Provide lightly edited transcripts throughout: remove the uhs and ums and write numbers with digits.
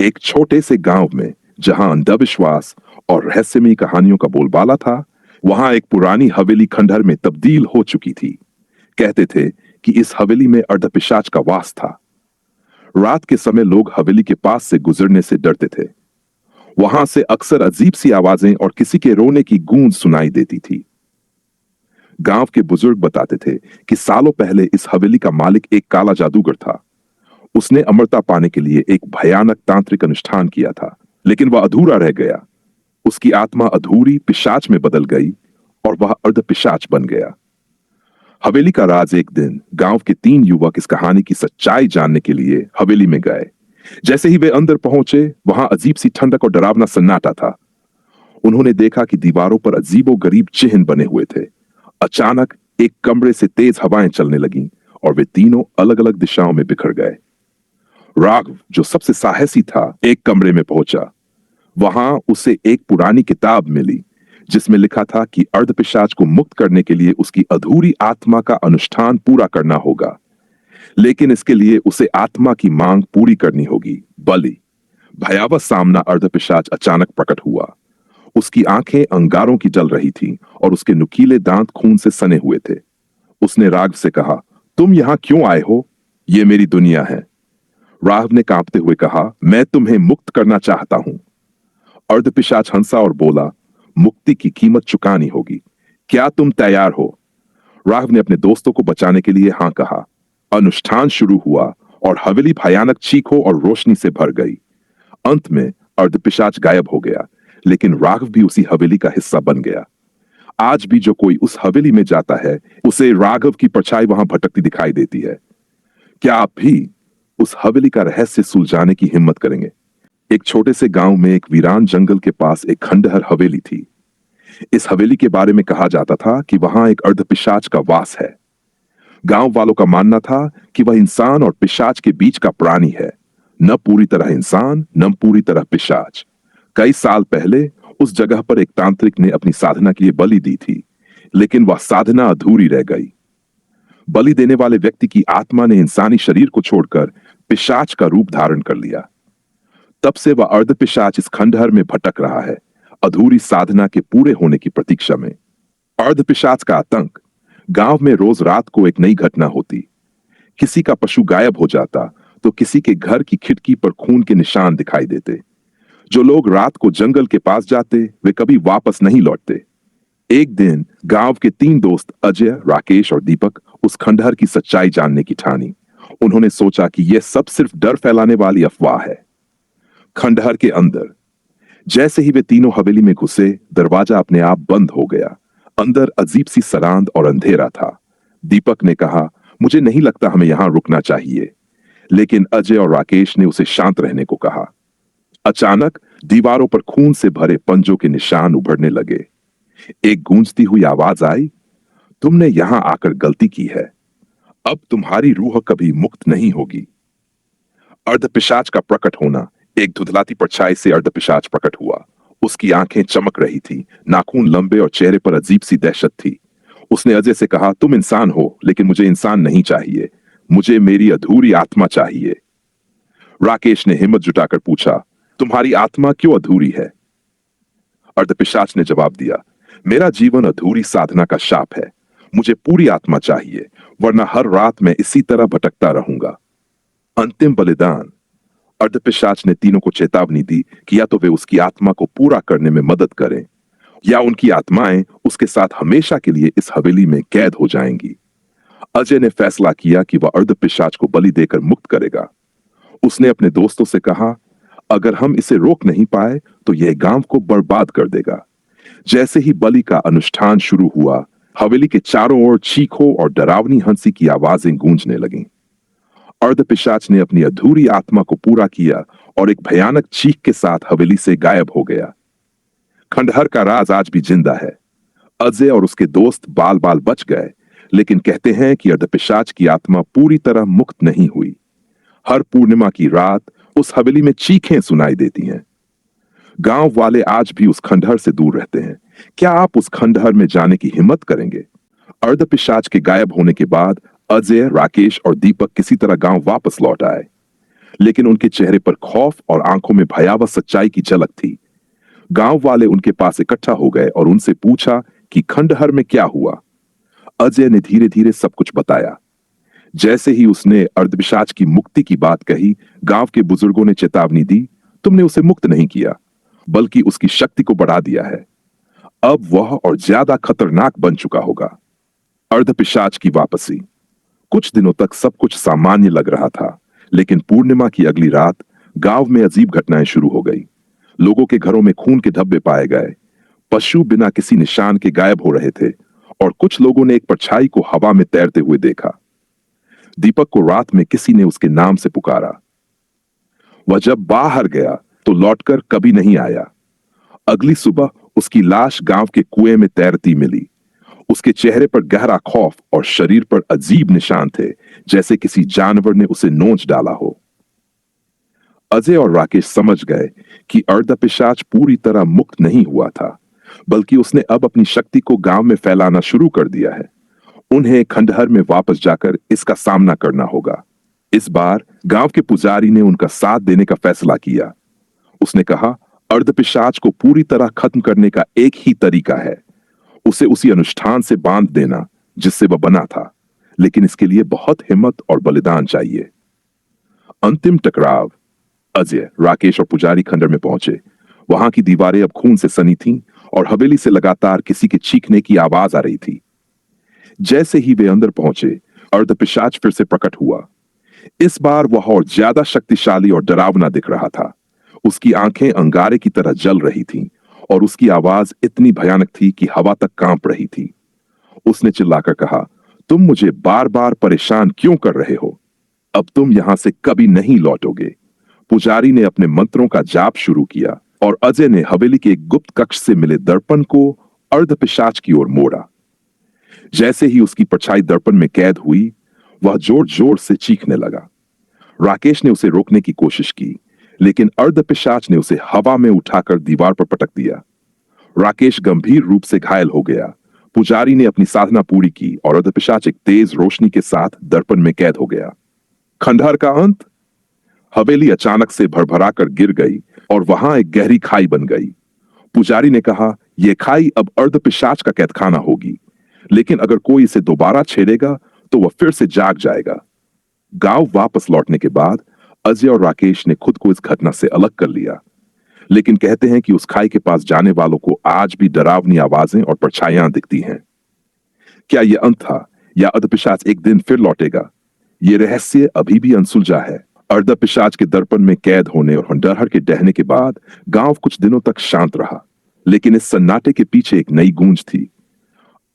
एक छोटे से गांव में जहां अंधविश्वास और रहस्यमयी कहानियों का बोलबाला था, वहां एक पुरानी हवेली खंडहर में तब्दील हो चुकी थी। कहते थे कि इस हवेली में अर्धपिशाच का वास था। रात के समय लोग हवेली के पास से गुजरने से डरते थे। वहां से अक्सर अजीब सी आवाजें और किसी के रोने की गूंज सुनाई देती थी। गांव के बुजुर्ग बताते थे कि सालों पहले इस हवेली का मालिक एक काला जादूगर था। उसने अमरता पाने के लिए एक भयानक तांत्रिक अनुष्ठान किया था, लेकिन वह अधूरा रह गया। उसकी आत्मा अधूरी पिशाच में बदल गई और वह अर्ध पिशाच बन गया। हवेली का राज एक दिन गांव के 3 युवक इस कहानी की सच्चाई जानने के लिए हवेली में गए। जैसे ही वे अंदर पहुंचे, वहां अजीब सी ठंडक और डरावना सन्नाटा था। उन्होंने देखा कि दीवारों पर अजीबो गरीब चिन्ह बने हुए थे। अचानक एक कमरे से तेज हवाएं चलने लगीं और वे तीनों अलग अलग दिशाओं में बिखर गए। राघव, जो सबसे साहसी था, एक कमरे में पहुंचा। वहां उसे एक पुरानी किताब मिली जिसमें लिखा था कि अर्धपिशाच को मुक्त करने के लिए उसकी अधूरी आत्मा का अनुष्ठान पूरा करना होगा, लेकिन इसके लिए उसे आत्मा की मांग पूरी करनी होगी, बलि। भयावह सामना अर्धपिशाच अचानक प्रकट हुआ। उसकी आंखें अंगारों की जल रही थीं और उसके नुकीले दांत खून से सने हुए थे। उसने राघव से कहा, तुम यहां क्यों आए हो? ये मेरी दुनिया है। राघव ने कांपते हुए कहा, मैं तुम्हें मुक्त करना चाहता हूं। अर्धपिशाच हंसा और बोला, मुक्ति की कीमत चुकानी होगी। क्या तुम तैयार हो? राघव ने अपने दोस्तों को बचाने के लिए हां कहा। अनुष्ठान शुरू हुआ और हवेली भयानक चीखों और रोशनी से भर गई। अंत में अर्धपिशाच गायब हो गया, लेकिन राघव भी उसी हवेली का हिस्सा बन गया। आज भी जो कोई उस हवेली में जाता है, उसे राघव की परछाई वहां भटकती दिखाई देती है। क्या आप भी उस हवेली का रहस्य सुलझाने की हिम्मत करेंगे? एक छोटे से गांव में एक वीरान जंगल के पास एक खंडहर हवेली थी। इस हवेली के बारे में कहा जाता था कि वहां एक अर्धपिशाच का वास है। गांव वालों का मानना था कि वह इंसान और पिशाच के बीच का प्राणी है, न पूरी तरह इंसान न पूरी तरह पिशाच। कई साल पहले उस जगह पर एक तांत्रिक ने अपनी साधना के लिए बलि दी थी, लेकिन वह साधना अधूरी रह गई। बलि देने वाले व्यक्ति की आत्मा ने इंसानी शरीर को छोड़कर पिशाच का रूप धारण कर लिया। तब से वह अर्धपिशाच इस खंडहर में भटक रहा है, अधूरी साधना के पूरे होने की प्रतीक्षा में। अर्धपिशाच का आतंक। गांव में रोज रात को एक नई घटना होती। किसी का पशु गायब हो जाता तो किसी के घर की खिड़की पर खून के निशान दिखाई देते। जो लोग रात को जंगल के पास जाते, वे कभी वापस नहीं लौटते। एक दिन गांव के 3 दोस्त अजय, राकेश और दीपक उस खंडहर की सच्चाई जानने की ठानी। उन्होंने सोचा कि यह सब सिर्फ डर फैलाने वाली अफवाह है। खंडहर के अंदर जैसे ही वे तीनों हवेली में घुसे, दरवाजा अपने आप बंद हो गया। अंदर अजीब सी सरांद और अंधेरा था। दीपक ने कहा, मुझे नहीं लगता हमें यहां रुकना चाहिए, लेकिन अजय और राकेश ने उसे शांत रहने को कहा। अचानक दीवारों पर खून से भरे पंजों के निशान उभरने लगे। एक गूंजती हुई आवाज आई, तुमने यहां आकर गलती की है। अब तुम्हारी रूह कभी मुक्त नहीं होगी। अर्धपिशाच का प्रकट होना। एक धुंधलाती परछाई से अर्धपिशाच प्रकट हुआ। उसकी आंखें चमक रही थी, नाखून लंबे और चेहरे पर अजीब सी दहशत थी। उसने अजय से कहा, तुम इंसान हो, लेकिन मुझे इंसान नहीं चाहिए। मुझे मेरी अधूरी आत्मा चाहिए। राकेश ने हिम्मत जुटाकर पूछा, तुम्हारी आत्मा क्यों अधूरी है? अर्धपिशाच ने जवाब दिया, मेरा जीवन अधूरी साधना का शाप है। मुझे पूरी आत्मा चाहिए, वरना हर रात मैं इसी तरह भटकता रहूंगा। अंतिम बलिदान। अर्धपिशाच ने तीनों को चेतावनी दी कि या तो वे उसकी आत्मा को पूरा करने में मदद करें, या उनकी आत्माएं उसके साथ हमेशा के लिए इस हवेली में कैद हो जाएंगी। अजय ने फैसला किया कि वह अर्धपिशाच को बलि देकर मुक्त करेगा। उसने अपने दोस्तों से कहा, अगर हम इसे रोक नहीं पाए तो यह गांव को बर्बाद कर देगा। जैसे ही बलि का अनुष्ठान शुरू हुआ, हवेली के चारों ओर चीखों और डरावनी हंसी की आवाजें गूंजने लगीं। अर्धपिशाच ने अपनी अधूरी आत्मा को पूरा किया और एक भयानक चीख के साथ हवेली से गायब हो गया। खंडहर का राज आज भी जिंदा है। अजय और उसके दोस्त बाल बाल बच गए, लेकिन कहते हैं कि अर्धपिशाच की आत्मा पूरी तरह मुक्त नहीं हुई। हर पूर्णिमा की रात उस हवेली में चीखें सुनाई देती हैं। गांव वाले आज भी उस खंडहर से दूर रहते हैं। क्या आप उस खंडहर में जाने की हिम्मत करेंगे? अर्धपिशाच के गायब होने के बाद अजय, राकेश और दीपक किसी तरह गांव वापस लौट आए। लेकिन उनके चेहरे पर खौफ और आंखों में भयावह सच्चाई की झलक थी। गांव वाले उनके पास इकट्ठा हो गए और उनसे पूछा कि खंडहर में क्या हुआ। अजय ने धीरे धीरे सब कुछ बताया। जैसे ही उसने अर्धपिशाच की मुक्ति की बात कही, गांव के बुजुर्गों ने चेतावनी दी, तुमने उसे मुक्त नहीं किया, बल्कि उसकी शक्ति को बढ़ा दिया है। अब वह और ज्यादा खतरनाक बन चुका होगा। अर्धपिशाच की वापसी। कुछ दिनों तक सब कुछ सामान्य लग रहा था, लेकिन पूर्णिमा की अगली रात गांव में अजीब घटनाएं शुरू हो गई। लोगों के घरों में खून के धब्बे पाए गए, पशु बिना किसी निशान के गायब हो रहे थे, और कुछ लोगों ने एक परछाई को हवा में तैरते हुए देखा। दीपक को रात में किसी ने उसके नाम से पुकारा। वह जब बाहर गया तो लौटकर कभी नहीं आया। अगली सुबह उसकी लाश गांव के कुएं में तैरती मिली। उसके चेहरे पर गहरा खौफ और शरीर पर अजीब निशान थे, जैसे किसी जानवर ने उसे नोच डाला हो। अजय और राकेश समझ गए कि अर्धपिशाच पूरी तरह मुक्त नहीं हुआ था, बल्कि उसने अब अपनी शक्ति को गांव में फैलाना शुरू कर दिया है। उन्हें खंडहर में वापस जाकर इसका सामना करना होगा। इस बार गांव के पुजारी ने उनका साथ देने का फैसला किया। उसने कहा, अर्धपिशाच को पूरी तरह खत्म करने का एक ही तरीका है, उसे उसी अनुष्ठान से बांध देना जिससे वह बना था, लेकिन इसके लिए बहुत हिम्मत और बलिदान चाहिए। अंतिम टकराव। अजय, राकेश और पुजारी खंडहर में पहुंचे। वहां की दीवारें अब खून से सनी थीं और हवेली से लगातार किसी के चीखने की आवाज आ रही थी। जैसे ही वे अंदर पहुंचे, अर्धपिशाच फिर से प्रकट हुआ। इस बार वह और ज्यादा शक्तिशाली और डरावना दिख रहा था। उसकी आंखें अंगारे की तरह जल रही थीं और उसकी आवाज इतनी भयानक थी कि हवा तक कांप रही थी। उसने चिल्लाकर कहा, तुम मुझे बार बार परेशान क्यों कर रहे हो? अब तुम यहां से कभी नहीं लौटोगे। पुजारी ने अपने मंत्रों का जाप शुरू किया और अजय ने हवेली के एक गुप्त कक्ष से मिले दर्पण को अर्धपिशाच की ओर मोड़ा। जैसे ही उसकी परछाई दर्पण में कैद हुई, वह जोर जोर से चीखने लगा। राकेश ने उसे रोकने की कोशिश की, लेकिन अर्धपिशाच ने उसे हवा में उठाकर दीवार पर पटक दिया। राकेश गंभीर रूप से घायल हो गया। पुजारी ने अपनी साधना पूरी की और अर्धपिशाच एक तेज रोशनी के साथ दर्पण में कैद हो गया। खंडहर का अंत। हवेली अचानक से भरभराकर गिर गई और वहां एक गहरी खाई बन गई। पुजारी ने कहा, यह खाई अब अर्धपिशाच का कैदखाना होगी, लेकिन अगर कोई इसे दोबारा छेड़ेगा तो वह फिर से जाग जाएगा। गांव वापस लौटने के बाद अजय और राकेश ने खुद को इस घटना से अलग कर लिया, लेकिन कहते हैं कि उस खाई के पास जाने वालों को आज भी डरावनी आवाजें और परछाइयां दिखती हैं। क्या यह अंत था या अर्धपिशाच एक दिन फिर लौटेगा? यह रहस्य अभी भी अनसुलझा है। अर्धपिशाच के दर्पण में कैद होने और खंडहर के ढहने के बाद गांव कुछ दिनों तक शांत रहा, लेकिन इस सन्नाटे के पीछे एक नई गूंज थी।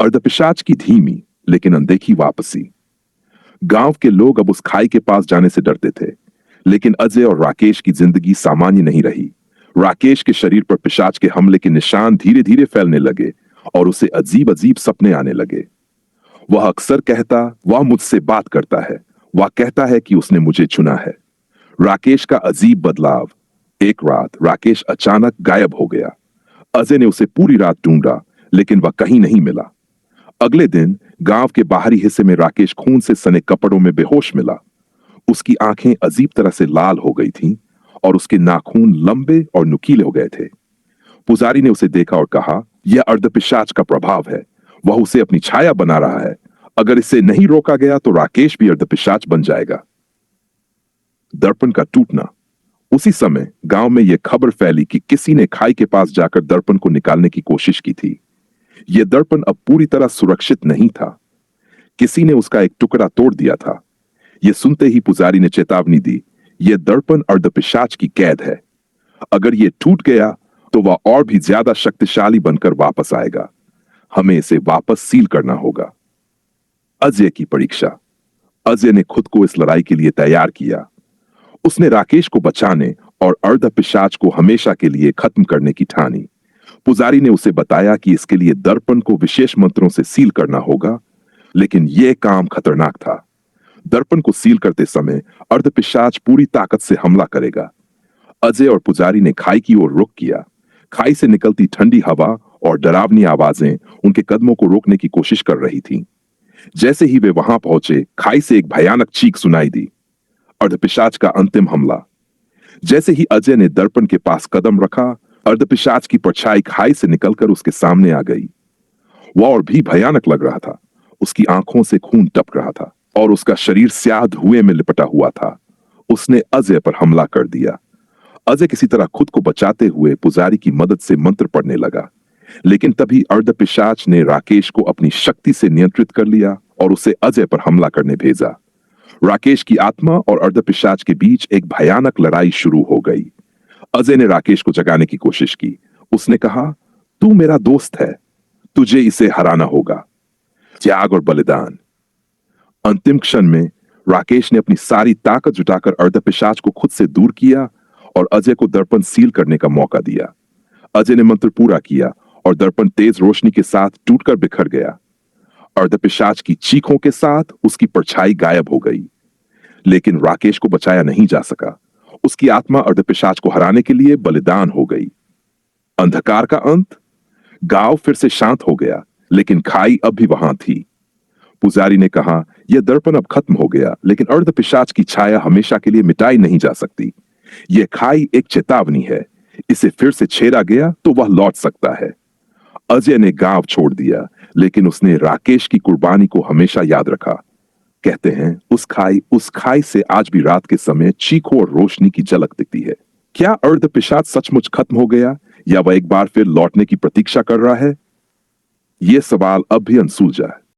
अर्धपिशाच की धीमी लेकिन अनदेखी वापसी। गांव के लोग अब उस खाई के पास जाने से डरते थे, लेकिन अजय और राकेश की जिंदगी सामान्य नहीं रही। राकेश के शरीर पर पिशाच के हमले के निशान धीरे धीरे फैलने लगे और उसे अजीब अजीब सपने आने लगे। वह अक्सर कहता, वह मुझसे बात करता है, वह कहता है कि उसने मुझे चुना है। राकेश का अजीब बदलाव। एक रात राकेश अचानक गायब हो गया। अजय ने उसे पूरी रात ढूंढा, लेकिन वह कहीं नहीं मिला। अगले दिन गांव के बाहरी हिस्से में राकेश खून से सने कपड़ों में बेहोश मिला। उसकी आंखें अजीब तरह से लाल हो गई थीं और उसके नाखून लंबे और नुकीले हो गए थे। पुजारी ने उसे देखा और कहा, यह अर्धपिशाच का प्रभाव है, वह उसे अपनी छाया बना रहा है। अगर इसे नहीं रोका गया तो राकेश भी अर्धपिशाच बन जाएगा। दर्पण का टूटना। उसी समय गांव में यह खबर फैली कि किसी ने खाई के पास जाकर दर्पण को निकालने की कोशिश की थी। यह दर्पण अब पूरी तरह सुरक्षित नहीं था। किसी ने उसका एक टुकड़ा तोड़ दिया था। यह सुनते ही पुजारी ने चेतावनी दी, यह दर्पण अर्धपिशाच की कैद है। अगर यह टूट गया तो वह और भी ज्यादा शक्तिशाली बनकर वापस आएगा। हमें इसे वापस सील करना होगा। अजय की परीक्षा। अजय ने खुद को इस लड़ाई के लिए तैयार किया। उसने राकेश को बचाने और अर्धपिशाच को हमेशा के लिए खत्म करने की ठानी। पुजारी ने उसे बताया कि इसके लिए दर्पण को विशेष मंत्रों से सील करना होगा, लेकिन यह काम खतरनाक था। दर्पण को सील करते समय अर्धपिशाच पूरी ताकत से हमला करेगा। अजय और पुजारी ने खाई की ओर रुख किया। खाई से निकलती ठंडी हवा और डरावनी आवाजें उनके कदमों को रोकने की कोशिश कर रही थीं। जैसे ही वे वहां पहुंचे, खाई से एक भयानक चीख सुनाई दी। अर्धपिशाच का अंतिम हमला। जैसे ही अजय ने दर्पण के पास कदम रखा, अर्धपिशाच की परछाई खाई से निकलकर उसके सामने आ गई। वह और भी भयानक लग रहा था। उसकी आंखों से खून टपक रहा था और उसका शरीर स्याह धुएं में लिपटा हुआ था। उसने अजय पर हमला कर दिया। अजय किसी तरह खुद को बचाते हुए पुजारी की मदद से मंत्र पढ़ने लगा, लेकिन तभी अर्धपिशाच ने राकेश को अपनी शक्ति से नियंत्रित कर लिया और उसे अजय पर हमला करने भेजा। राकेश की आत्मा और अर्धपिशाच के बीच एक भयानक लड़ाई शुरू हो गई। अजय ने राकेश को जगाने की कोशिश की। उसने कहा, तू मेरा दोस्त है, तुझे इसे हराना होगा। त्याग और बलिदान। अंतिम क्षण में राकेश ने अपनी सारी ताकत जुटाकर अर्धपिशाच को खुद से दूर किया और अजय को दर्पण सील करने का मौका दिया। अजय ने मंत्र पूरा किया और दर्पण तेज रोशनी के साथ टूटकर बिखर गया। अर्धपिशाच की चीखों के साथ उसकी परछाई गायब हो गई, लेकिन राकेश को बचाया नहीं जा सका। उसकी आत्मा अर्धपिशाच को हराने के लिए बलिदान हो गई। अंधकार का अंत। गांव फिर से शांत हो गया, लेकिन खाई अब भी वहां थी। पुजारी ने कहा, यह दर्पण अब खत्म हो गया, लेकिन अर्धपिशाच की छाया हमेशा के लिए मिटाई नहीं जा सकती। यह खाई एक चेतावनी है। इसे फिर से छेड़ा गया तो वह लौट सकता है। अजय ने गांव छोड़ दिया, लेकिन उसने राकेश की कुर्बानी को हमेशा याद रखा। कहते हैं, उस खाई से आज भी रात के समय चीखों और रोशनी की झलक दिखती है। क्या अर्धपिशाच सचमुच खत्म हो गया, या वह एक बार फिर लौटने की प्रतीक्षा कर रहा है? यह सवाल अब भी अनसुलझा है।